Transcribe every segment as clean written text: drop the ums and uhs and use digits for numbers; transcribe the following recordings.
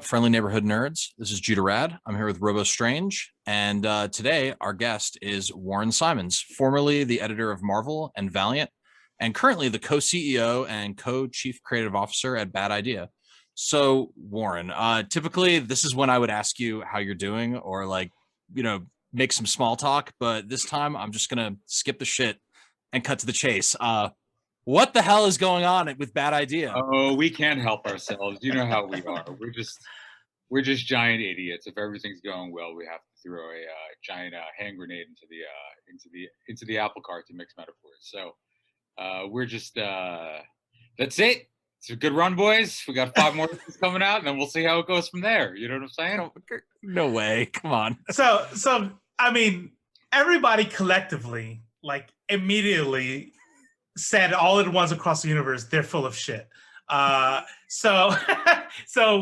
up, friendly neighborhood nerds? This is Judah Rad. I'm here with Robo Strange, and today our guest is Warren Simons, formerly the editor of Marvel and Valiant, and currently the co-CEO and co-chief creative officer at Bad Idea. So, Warren, typically this is when I would ask you how you're doing, or make some small talk. But this time, I'm just gonna skip the shit and cut to the chase. What the hell is going on with Bad Idea? Oh, we can't help ourselves. You know how we are. We're just giant idiots. If everything's going well, we have to throw a giant hand grenade into the apple cart, to mix metaphors. So we're just that's it. It's a good run, boys. We got 5 more coming out, and then we'll see how it goes from there. You know what I'm saying? No way. Come on. So I mean, everybody collectively, like, immediately said all at once across the universe, they're full of shit. So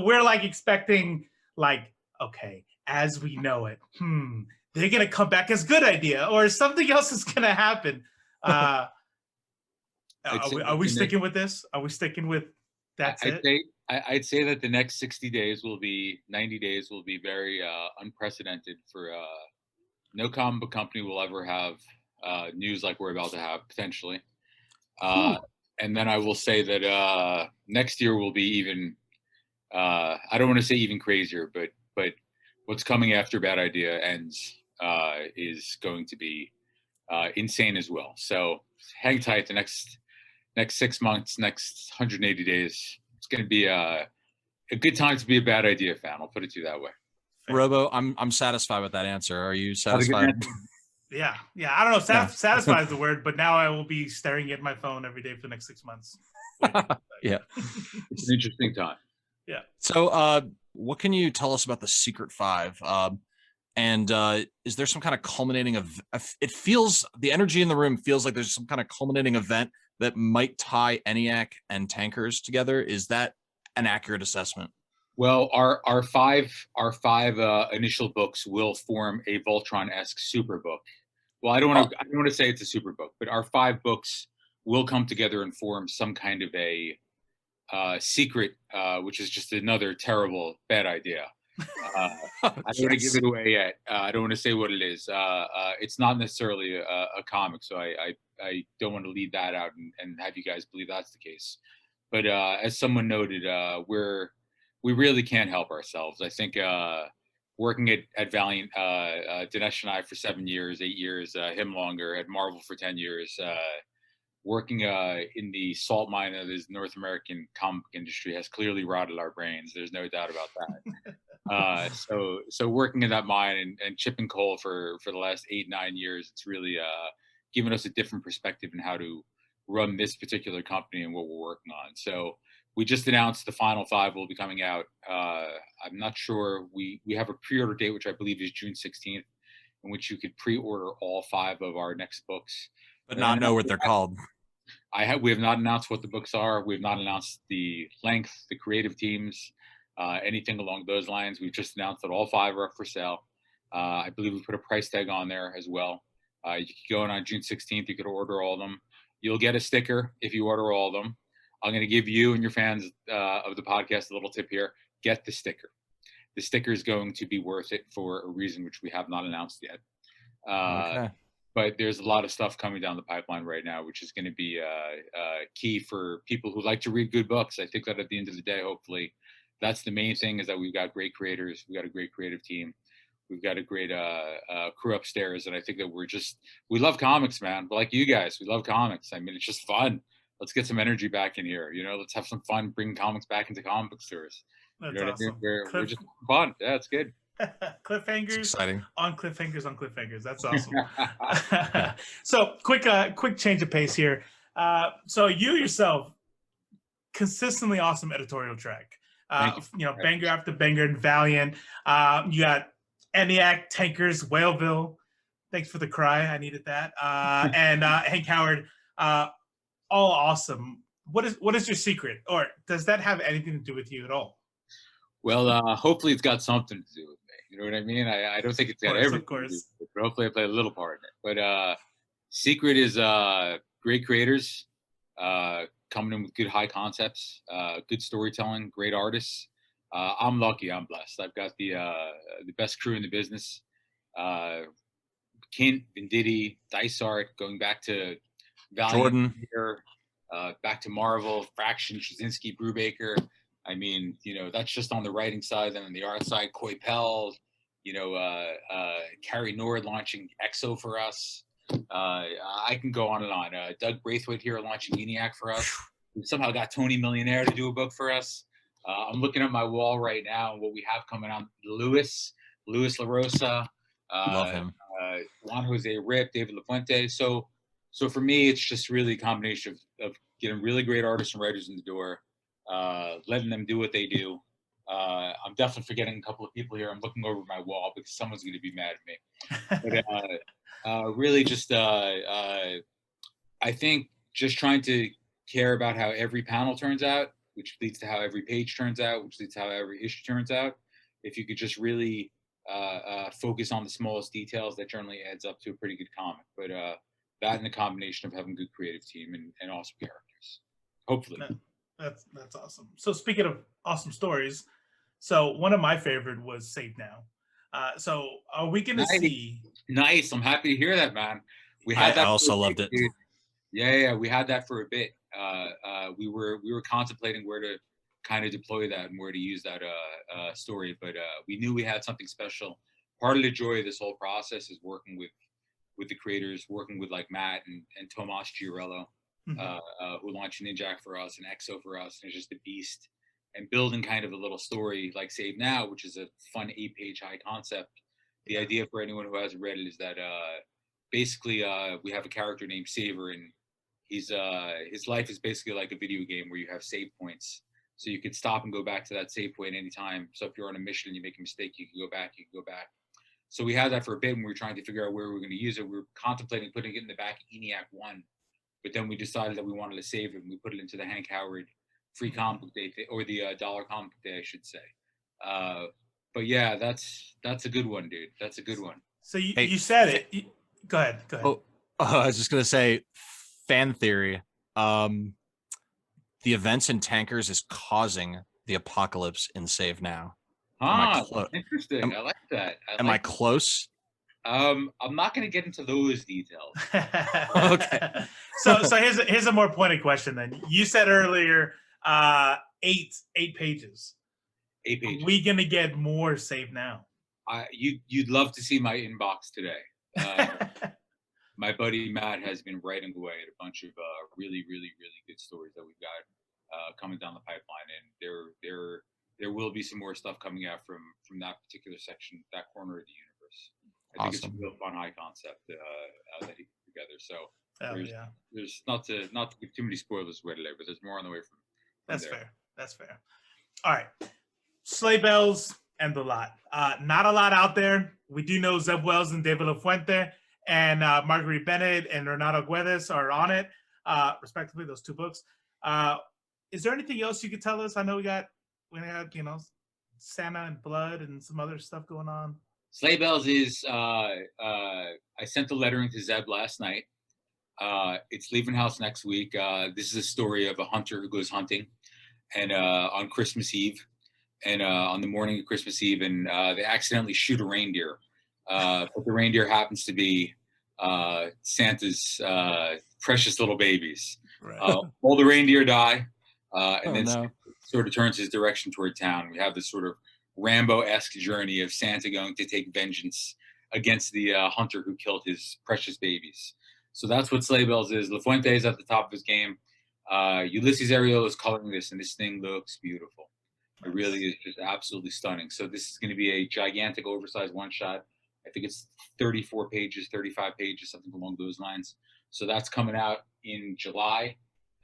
we're like expecting, like, okay, as we know it, they're gonna come back as Good Idea, or something else is gonna happen. Are we sticking with this? Are we sticking with I'd say that the next 90 days will be very unprecedented for no comic book company will ever have news like we're about to have, potentially. And then I will say that next year will be even, I don't want to say even crazier, but what's coming after Bad Idea ends is going to be insane as well. So hang tight the next 6 months, next 180 days. It's going to be a good time to be a Bad Idea fan. I'll put it to you that way. Robo, I'm satisfied with that answer. Are you satisfied? Yeah. I don't know if satisfied is the word, but now I will be staring at my phone every day for the next 6 months. Yeah. It's an interesting time. Yeah. So what can you tell us about the Secret Five? And is there some kind of culminating of it feels the energy in the room feels like there's some kind of culminating event that might tie ENIAC and Tankers together? Is that an accurate assessment? Well, our five initial books will form a Voltron-esque super book. Well, I don't want to say it's a super book, but our 5 books will come together and form some kind of a secret, which is just another terrible bad idea. I don't want to give it away yet. I don't want to say what it is. It's not necessarily a comic, so I don't want to lead that out and have you guys believe that's the case. But as someone noted, we really can't help ourselves. I think working at Valiant, Dinesh and I for 7 years, 8 years, him longer, at Marvel for 10 years, working in the salt mine of this North American comic industry has clearly rotted our brains. There's no doubt about that. So working in that mine and chipping coal for the last 8-9 years, it's really given us a different perspective in how to run this particular company and what we're working on. So we just announced the final 5 will be coming out. I'm not sure. We have a pre-order date, which I believe is June 16th, in which you could pre-order all 5 of our next books. But not know what they're called. We have not announced what the books are. We have not announced the length, the creative teams, anything along those lines. We've just announced that all 5 are up for sale. I believe we put a price tag on there as well. You could go in on June 16th. You could order all of them. You'll get a sticker if you order all of them. I'm going to give you and your fans of the podcast a little tip here. Get the sticker. The sticker is going to be worth it for a reason which we have not announced yet. Okay. But there's a lot of stuff coming down the pipeline right now, which is going to be key for people who like to read good books. I think that at the end of the day, hopefully, that's the main thing, is that we've got great creators. We've got a great creative team. We've got a great crew upstairs. And I think that we love comics, man. But like you guys, we love comics. I mean, it's just fun. Let's get some energy back in here. Let's have some fun bringing comics back into comic book stores. That's awesome. What I mean? We're just fun. Yeah, it's good. Cliffhangers, exciting. on cliffhangers on cliffhangers. That's awesome. So quick change of pace here. So you yourself, consistently awesome editorial track. Banger after banger and Valiant. You got ENIAC, Tankers, Whaleville. Thanks for the cry. I needed that. And Hank Howard. All awesome. What is your secret, or does that have anything to do with you at all? Well, hopefully it's got something to do with me. You know what I mean? I don't think it's got everything to do with it, but hopefully I play a little part in it. But secret is great creators coming in with good high concepts, good storytelling, great artists, I'm lucky. I'm blessed. I've got the best crew in the business. Kint, Venditti, Dysart, going back to Valiant, Jordan, here, back to Marvel, Fraction, Straczynski, Brubaker. I mean, that's just on the writing side. Then on the art side, Coipel, Carrie Nord launching EXO for us. I can go on and on. Doug Braithwaite here launching ENIAC for us. We somehow got Tony Millionaire to do a book for us. I'm looking at my wall right now and what we have coming on. Luis LaRosa, love him. Juan Jose Rip, David LaFuente. So for me, it's just really a combination of getting really great artists and writers in the door, letting them do what they do. I'm definitely forgetting a couple of people here. I'm looking over my wall because someone's going to be mad at me. But really just, I think just trying to care about how every panel turns out, which leads to how every page turns out, which leads to how every issue turns out. If you could just really focus on the smallest details, that generally adds up to a pretty good comic. But that and the combination of having a good creative team and awesome characters, hopefully. That's awesome. So speaking of awesome stories, so one of my favorite was Save Now. So are we going to see? Nice. I'm happy to hear that, man. We had that. I also loved it. Dude. Yeah, we had that for a bit. We were contemplating where to kind of deploy that and where to use that story, but we knew we had something special. Part of the joy of this whole process is working with the creators, working with like Matt and Tomas Giorello, who launched Ninjak for us and EXO for us, and it's just a beast. And building kind of a little story like Save Now, which is a fun 8-page high concept. The idea for anyone who hasn't read it is that basically we have a character named Saver, and his life is basically like a video game where you have save points. So you could stop and go back to that save point anytime. So if you're on a mission and you make a mistake, you can go back. So we had that for a bit and we were trying to figure out where we were going to use it. We were contemplating putting it in the back of ENIAC 1, but then we decided that we wanted to save it and we put it into the Hank Howard free comic book day, or the dollar comic book day, I should say. But yeah, that's a good one, dude. That's a good one. So you said it. Go ahead. Oh, I was just going to say, fan theory. The events in Tankers is causing the apocalypse in Save Now. Interesting. I like that. Am I close? I'm not going to get into those details. Okay. So here's a more pointed question then. You said earlier 8 pages. 8 pages. Are we going to get more Save Now? You'd love to see my inbox today. My buddy Matt has been writing away at a bunch of really, really, really good stories that we've got coming down the pipeline, and there will be some more stuff coming out from that particular section, that corner of the universe. I think it's a real fun high concept that he put together. So there's not to give too many spoilers away today, but there's more on the way from That's there. fair. That's fair. All right, Sleigh Bells and The Lot. Not a lot out there. We do know Zeb Wells and David LaFuente and Marguerite Bennett and Renato Guedes are on it, respectively, those 2 books. Is there anything else you could tell us? I know we had Santa and Blood and some other stuff going on. Sleigh Bells is, I sent the lettering to Zeb last night. It's leaving house next week. This is a story of a hunter who goes hunting and on Christmas Eve, and on the morning of Christmas Eve, and they accidentally shoot a reindeer. But the reindeer happens to be Santa's precious little babies. Right. All the reindeer die, and then Santa sort of turns his direction toward town. We have this sort of Rambo-esque journey of Santa going to take vengeance against the hunter who killed his precious babies. So that's what Sleigh Bells is. LaFuente is at the top of his game. Ulysses Ariel is coloring this, and this thing looks beautiful. It really is just absolutely stunning. So this is going to be a gigantic, oversized one-shot. I think it's 34 pages, 35 pages, something along those lines. So that's coming out in July.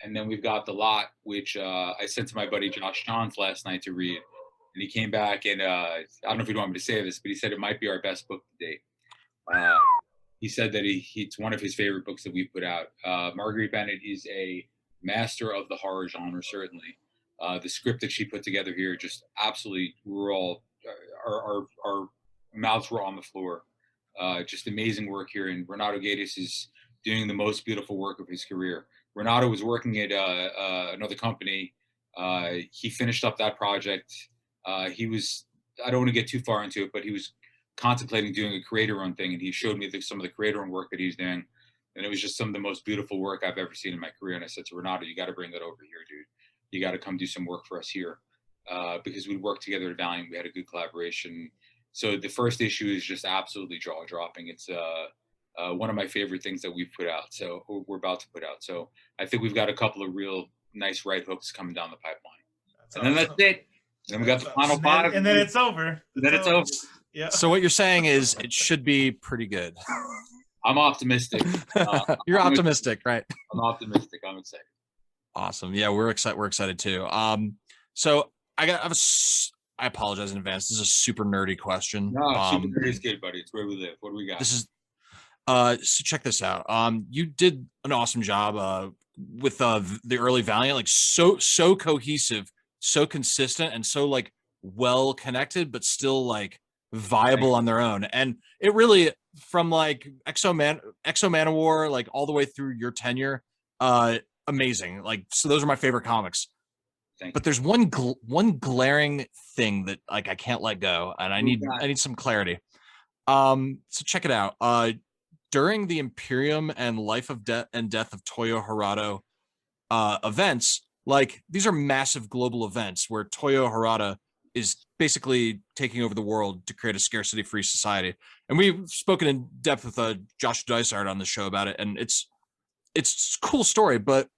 And then we've got The Lot, which I sent to my buddy Josh Johns last night to read. And he came back and I don't know if you want me to say this, but he said it might be our best book to date. He said that it's one of his favorite books that we put out. Marguerite Bennett is a master of the horror genre, certainly. The script that she put together here, just absolutely, we're all, our mouths were on the floor. Just amazing work here. And Renato Gage is doing the most beautiful work of his career. Renato was working at another company. He finished up that project. he was, I don't want to get too far into it, but he was contemplating doing a creator-owned thing, and he showed me some of the creator-owned work that he's doing, and it was just some of the most beautiful work I've ever seen in my career. And I said to Renato, you got to bring that over here, dude. You got to come do some work for us here, because we worked together at Valiant. We had a good collaboration. So the first issue is just absolutely jaw-dropping. It's one of my favorite things that we've put out. So we're about to put out. So I think we've got a couple of real nice right hooks coming down the pipeline. That's and then awesome. that's it. Then we got the final five. And then it's over. Then it's over. Yeah. So what you're saying is it should be pretty good. I'm optimistic. You're optimistic, right? I'm optimistic. I'm excited. Awesome. Yeah, we're excited. We're excited too. So I apologize in advance. This is a super nerdy question. No, super nerdy is good, buddy. It's where we live. What do we got? This is so check this out. You did an awesome job with the early Valiant, like so cohesive, so consistent, and so like well connected, but still like viable on their own. And it really, from like Exo Manowar, like all the way through your tenure, amazing. Like, so those are my favorite comics. But there's one glaring thing that like I can't let go, and I need some clarity. So check it out. During the Imperium and Life of Death of Toyo Harada events, like these are massive global events where Toyo Harada is basically taking over the world to create a scarcity-free society. And we've spoken in depth with Josh Dysart on the show about it, and it's a cool story, but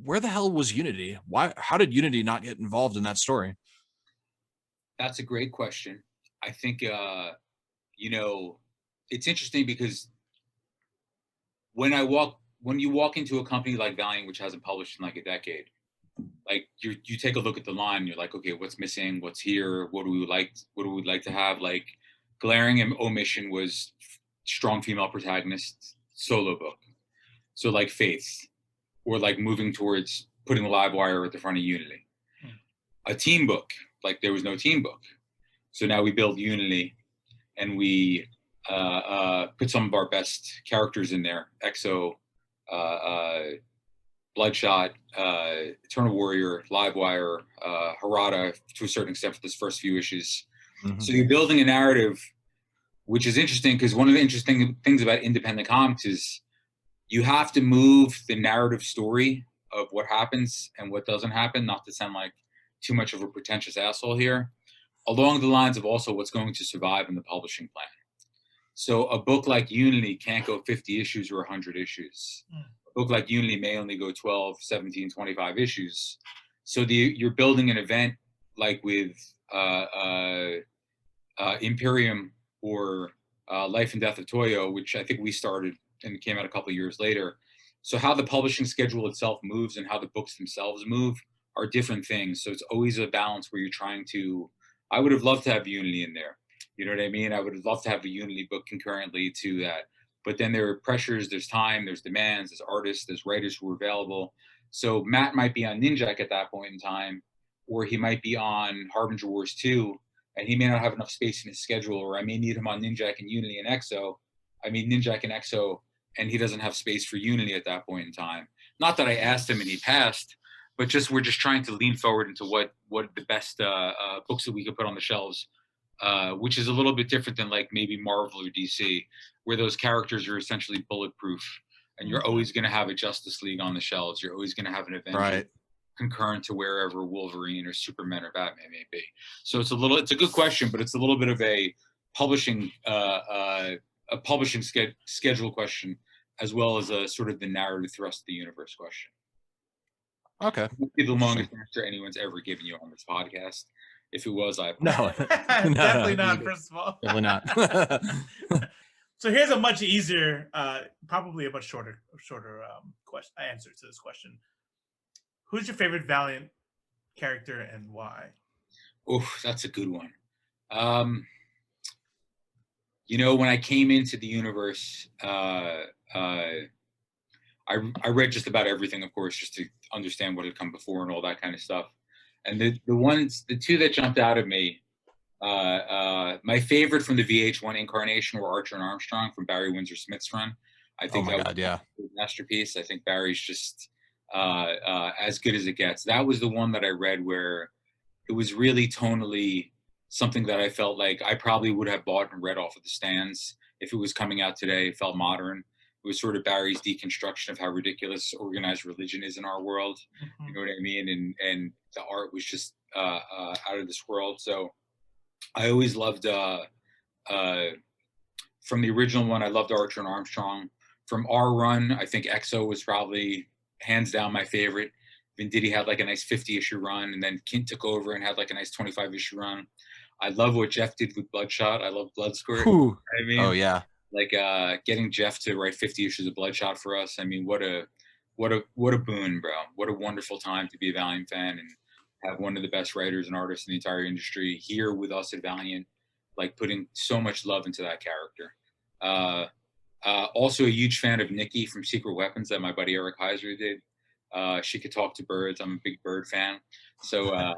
where the hell was Unity? How did Unity not get involved in that story? That's a great question. I think, it's interesting because when you walk into a company like Valiant, which hasn't published in like a decade, like you take a look at the line, you're like, okay, what's missing? What's here? What do we like to have? Like, glaring omission was strong female protagonist solo book. So like Faith, or like moving towards putting Livewire at the front of Unity. A team book, like there was no team book. So now we build Unity, and we put some of our best characters in there. Exo, Bloodshot, Eternal Warrior, Livewire, Harada, to a certain extent for this first few issues. Mm-hmm. So you're building a narrative, which is interesting, because one of the interesting things about independent comics is you have to move the narrative story of what happens and what doesn't happen, not to sound like too much of a pretentious asshole here, along the lines of also what's going to survive in the publishing plan. So a book like Unity can't go 50 issues or 100 issues. A book like Unity may only go 12, 17, 25 issues. So you're building an event like with Imperium or Life and Death of Toyo, which I think we started and came out a couple of years later. So how the publishing schedule itself moves and how the books themselves move are different things. So it's always a balance where you're trying to, I would have loved to have Unity in there. You know what I mean? I would have loved to have a Unity book concurrently to that. But then there are pressures, there's time, there's demands, there's artists, there's writers who are available. So Matt might be on Ninjak at that point in time, or he might be on Harbinger Wars 2, and he may not have enough space in his schedule, or I may need him on Ninjak and Unity and Exo. Ninjak and Exo, and he doesn't have space for Unity at that point in time. Not that I asked him and he passed, but we're just trying to lean forward into what the best books that we could put on the shelves, which is a little bit different than like maybe Marvel or DC, where those characters are essentially bulletproof, and you're always going to have a Justice League on the shelves. You're always going to have an Avenger concurrent to wherever Wolverine or Superman or Batman may be. So it's a good question, but it's a little bit of a publishing schedule question, as well as a sort of the narrative thrust of the universe question. Okay. It would be the longest answer anyone's ever given you on this podcast. If it was, I apologize. No, definitely not. First of all, definitely not. So here's a much easier, probably a much shorter question answer to this question. Who's your favorite Valiant character and why? Oh, that's a good one. When I came into the universe, I read just about everything, of course, just to understand what had come before and all that kind of stuff. And the two that jumped out at me, my favorite from the VH1 incarnation were Archer and Armstrong from Barry Windsor Smith's run. I think that was a masterpiece. I think Barry's just as good as it gets. That was the one that I read where it was really tonally something that I felt like I probably would have bought and read off of the stands if it was coming out today. It felt modern. It was sort of Barry's deconstruction of how ridiculous organized religion is in our world. Mm-hmm. You know what I mean? And the art was just out of this world. So I always loved, from the original one, I loved Archer and Armstrong. From our run, I think EXO was probably hands down my favorite. Venditti had like a nice 50-issue run, and then Kint took over and had like a nice 25-issue run. I love what Jeff did with Bloodshot. I love Bloodsquirt. I mean, oh yeah, like getting Jeff to write 50 issues of Bloodshot for us. I mean, what a boon, bro. What a wonderful time to be a Valiant fan and have one of the best writers and artists in the entire industry here with us at Valiant, like putting so much love into that character. Also a huge fan of Nikki from Secret Weapons that my buddy Eric Heiser did. She could talk to birds. I'm a big bird fan. So Nice.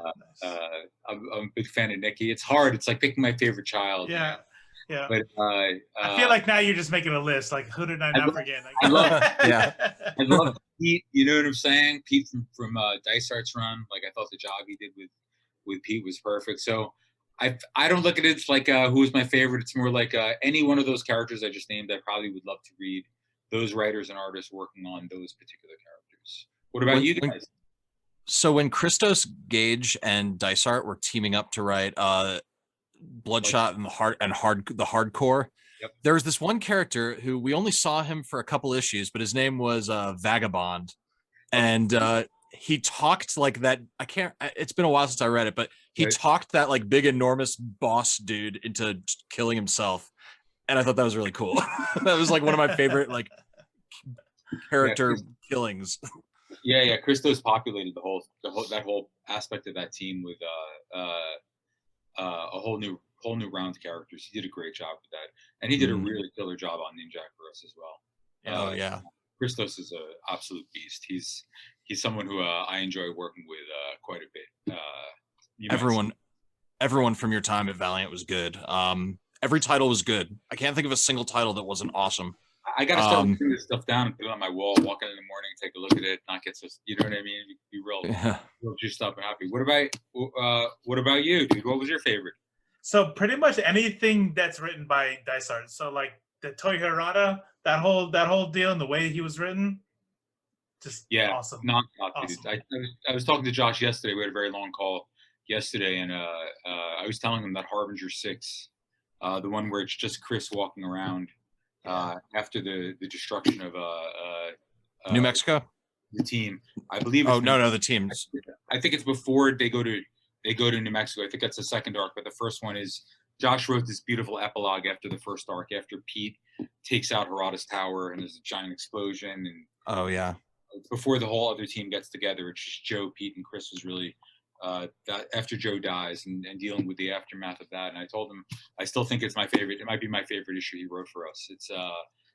I'm a big fan of Nikki. It's hard. It's like picking my favorite child. Yeah. You know? Yeah. But I feel like now you're just making a list. Like, who did I not forget? I love yeah. I love Pete. You know what I'm saying? Pete from Dice Art's run. Like, I thought the job he did with Pete was perfect. So I don't look at it like who's my favorite. It's more like any one of those characters I just named. I probably would love to read those writers and artists working on those particular characters. What about you guys? So when Christos Gage and Dice Art were teaming up to write Bloodshot and the hardcore, yep. There was this one character who we only saw him for a couple issues, but his name was Vagabond, and he talked like that. It's been a while since I read it, but he talked that like big enormous boss dude into killing himself, and I thought that was really cool. That was like one of my favorite like character killings. Yeah. Christos populated that whole aspect of that team with a whole new round of characters. He did a great job with that, and he did a really killer job on Ninjak for us as well. Oh yeah, Christos is an absolute beast. He's someone who I enjoy working with quite a bit. Everyone from your time at Valiant was good. Every title was good. I can't think of a single title that wasn't awesome. I got to start putting this stuff down and put it on my wall, walk in the morning, take a look at it, not get so, you know what I mean? Be real juiced up and happy. What about you, dude? What was your favorite? So pretty much anything that's written by Dice Art. So like the Toy Harada, that whole deal and the way he was written, just awesome. Awesome. I was talking to Josh yesterday. We had a very long call yesterday, and I was telling him that Harbinger 6, the one where it's just Chris walking around after the destruction of New Mexico, the team. I believe. The teams. I think it's before they go to New Mexico. I think that's the second arc, but the first one is Josh wrote this beautiful epilogue after the first arc, after Pete takes out Harada's tower and there's a giant explosion, and before the whole other team gets together. It's just Joe, Pete, and Chris was really that after Joe dies and dealing with the aftermath of that. And I told him I still think it's my favorite. It might be my favorite issue he wrote for us.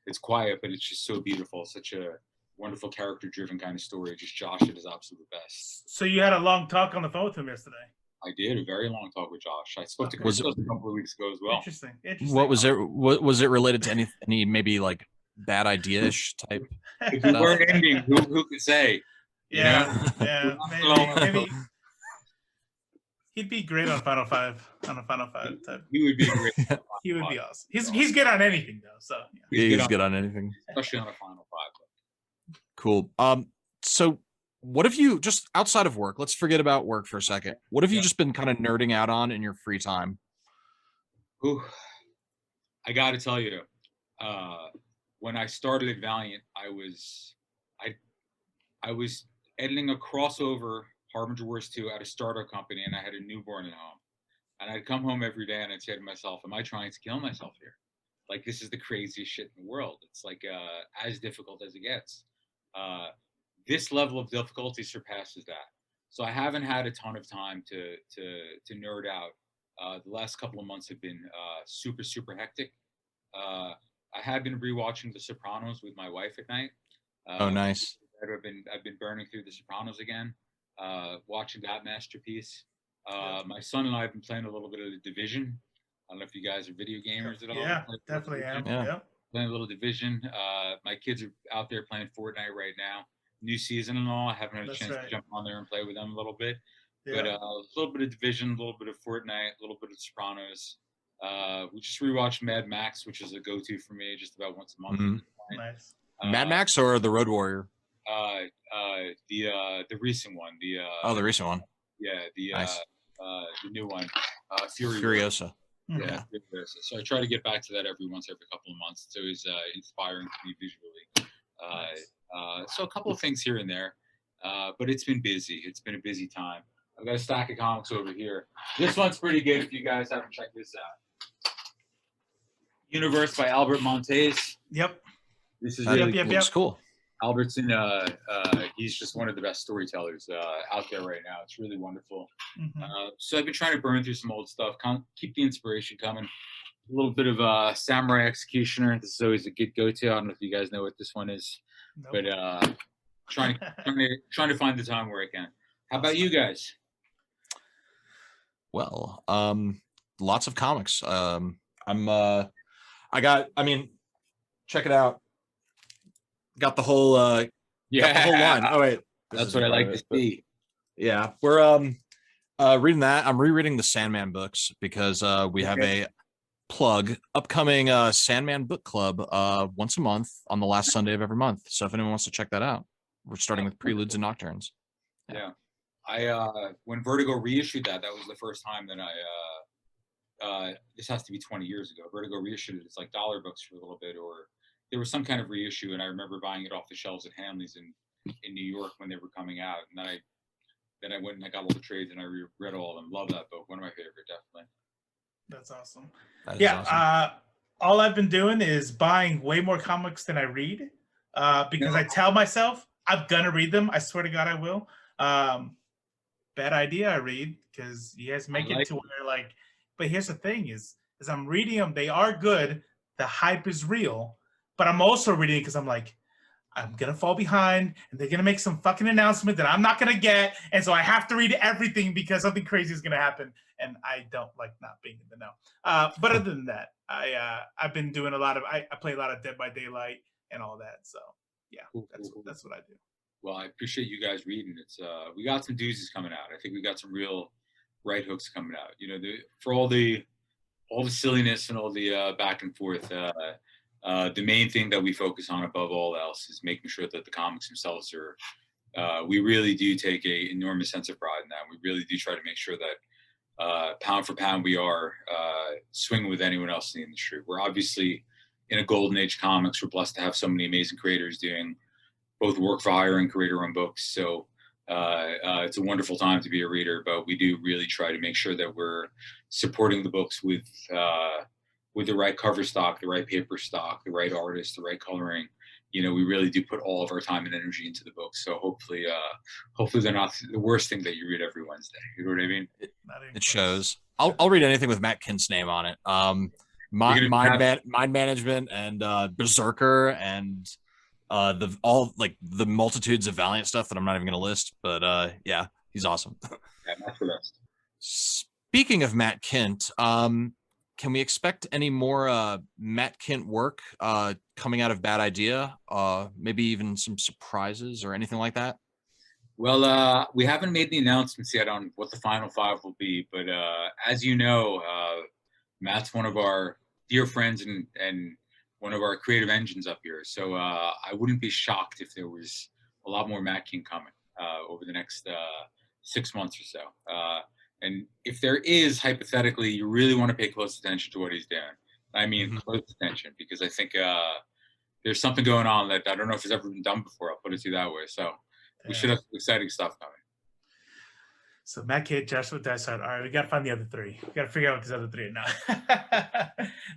It's quiet, but it's just so beautiful. Such a wonderful character-driven kind of story. Just Josh at his absolute best. So you had a long talk on the phone with him yesterday. I did a very long talk with Josh. I spoke to Chris a couple of weeks ago as well. Interesting. What was it? Was it related to any maybe like bad idea-ish type? If we weren't ending, who could say? Yeah, maybe. He'd be great on Final Five. On a Final Five type. He would be great. He would be awesome. He's good on anything though. So he's good on anything, especially on a Final Five. Cool. So what have you, just outside of work, let's forget about work for a second. What have you just been kind of nerding out on in your free time? Ooh, I got to tell you, when I started at Valiant, I was editing a crossover Harbinger Wars 2 at a startup company, and I had a newborn at home. And I'd come home every day and I'd say to myself, am I trying to kill myself here? Like, this is the craziest shit in the world. It's like as difficult as it gets. This level of difficulty surpasses that. So I haven't had a ton of time to nerd out. The last couple of months have been super, super hectic. I have been rewatching The Sopranos with my wife at night. Oh, nice. I've been burning through The Sopranos again, watching that masterpiece. My son and I have been playing a little bit of The Division. I don't know if you guys are video gamers at all. Yeah, definitely am. Yeah. Playing a little Division. My kids are out there playing Fortnite right now. New season and all. I haven't had a chance to jump on there and play with them a little bit. But a little bit of Division, a little bit of Fortnite, a little bit of Sopranos. We just rewatched Mad Max, which is a go-to for me just about once a month. Mm-hmm. Nice. Mad Max or The Road Warrior? The recent one. The recent one. Yeah, nice. The new one. Furiosa. Yeah, Furiosa. So I try to get back to that every couple of months. It's always inspiring to me visually. Nice. So a couple of things here and there, but it's been busy. It's been a busy time. I've got a stack of comics over here. This one's pretty good if you guys haven't checked this out. Universe by Albert Montes. Yep. This is really cool. Albertson, he's just one of the best storytellers out there right now. It's really wonderful. Mm-hmm. So I've been trying to burn through some old stuff, keep the inspiration coming. A little bit of Samurai Executioner. This is always a good go-to. I don't know if you guys know what this one is, but trying to find the time where I can. How about you guys? Well, lots of comics. Check it out. Got the whole got the whole line. Oh wait, that's what I like to see. Yeah, we're reading that. I'm rereading the Sandman books because we have a upcoming Sandman book club once a month on the last Sunday of every month. So if anyone wants to check that out, we're starting with Preludes and Nocturnes. Yeah. I when Vertigo reissued that was the first time that this has to be 20 years ago. Vertigo reissued it. It's like dollar books for a little bit, or there was some kind of reissue, and I remember buying it off the shelves at Hanley's in New York when they were coming out. And then I went and I got all the trades and I read all of them. Love that book. One of my favorite, definitely. That's awesome. That is awesome. All I've been doing is buying way more comics than I read because I tell myself I'm gonna read them. I swear to God I will. Bad idea I read because you guys make it to where but here's the thing is I'm reading them. They are good. The hype is real. But I'm also reading because I'm like, I'm going to fall behind and they're going to make some fucking announcement that I'm not going to get. And so I have to read everything because something crazy is going to happen. And I don't like not being in the know. But other than that, I've been doing a lot of, I play a lot of Dead by Daylight and all that. So yeah, that's what I do. Well, I appreciate you guys reading. It's we got some doozies coming out. I think we got some real right hooks coming out. You know, for all the silliness and all the back and forth, the main thing that we focus on above all else is making sure that the comics themselves are. We really do take an enormous sense of pride in that. We really do try to make sure that pound for pound we are swinging with anyone else in the industry. We're obviously in a golden age comics. We're blessed to have so many amazing creators doing both work for hire and creator-owned books. So it's a wonderful time to be a reader, but we do really try to make sure that we're supporting the books with the right cover stock, the right paper stock, the right artist, the right coloring. You know, we really do put all of our time and energy into the books. So hopefully they're not the worst thing that you read every Wednesday. You know what I mean? It shows. I'll read anything with Matt Kint's name on it. Mind Management and Berserker and the multitudes of Valiant stuff that I'm not even going to list, but yeah, he's awesome. Yeah, Matt's the best. Speaking of Matt Kint, can we expect any more Matt Kint work coming out of Bad Idea? Maybe even some surprises or anything like that? Well, we haven't made the announcements yet on what the final five will be, but as you know, Matt's one of our dear friends and one of our creative engines up here. So I wouldn't be shocked if there was a lot more Matt Kint coming over the next 6 months or so. And if there is, hypothetically, you really want to pay close attention to what he's doing. I mean, close attention, because I think there's something going on that I don't know if it's ever been done before. I'll put it to you that way. So we should have some exciting stuff coming. So Matt Kint, Joshua Dysart. All right, we got to find the other three. We got to figure out what these other three are now.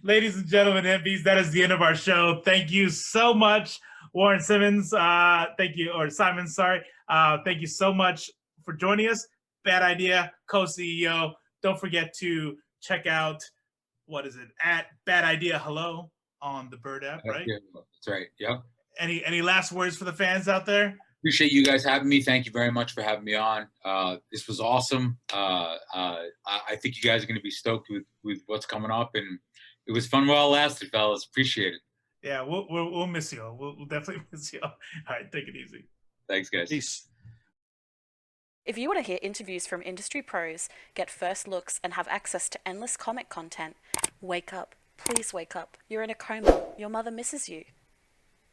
Ladies and gentlemen, MVs, that is the end of our show. Thank you so much, Warren Simmons. Thank you, or Simon, sorry. Thank you so much for joining us. Bad Idea, Co-CEO. Don't forget to check out, what is it, at Bad Idea Hello on the Bird app, right? That's right, yep. Any last words for the fans out there? Appreciate you guys having me. Thank you very much for having me on. This was awesome. I think you guys are going to be stoked with what's coming up, and it was fun while it lasted, fellas. Appreciate it. Yeah, we'll miss you. We'll definitely miss you. All right, take it easy. Thanks, guys. Peace. If you want to hear interviews from industry pros, get first looks, and have access to endless comic content, wake up. Please wake up. You're in a coma. Your mother misses you.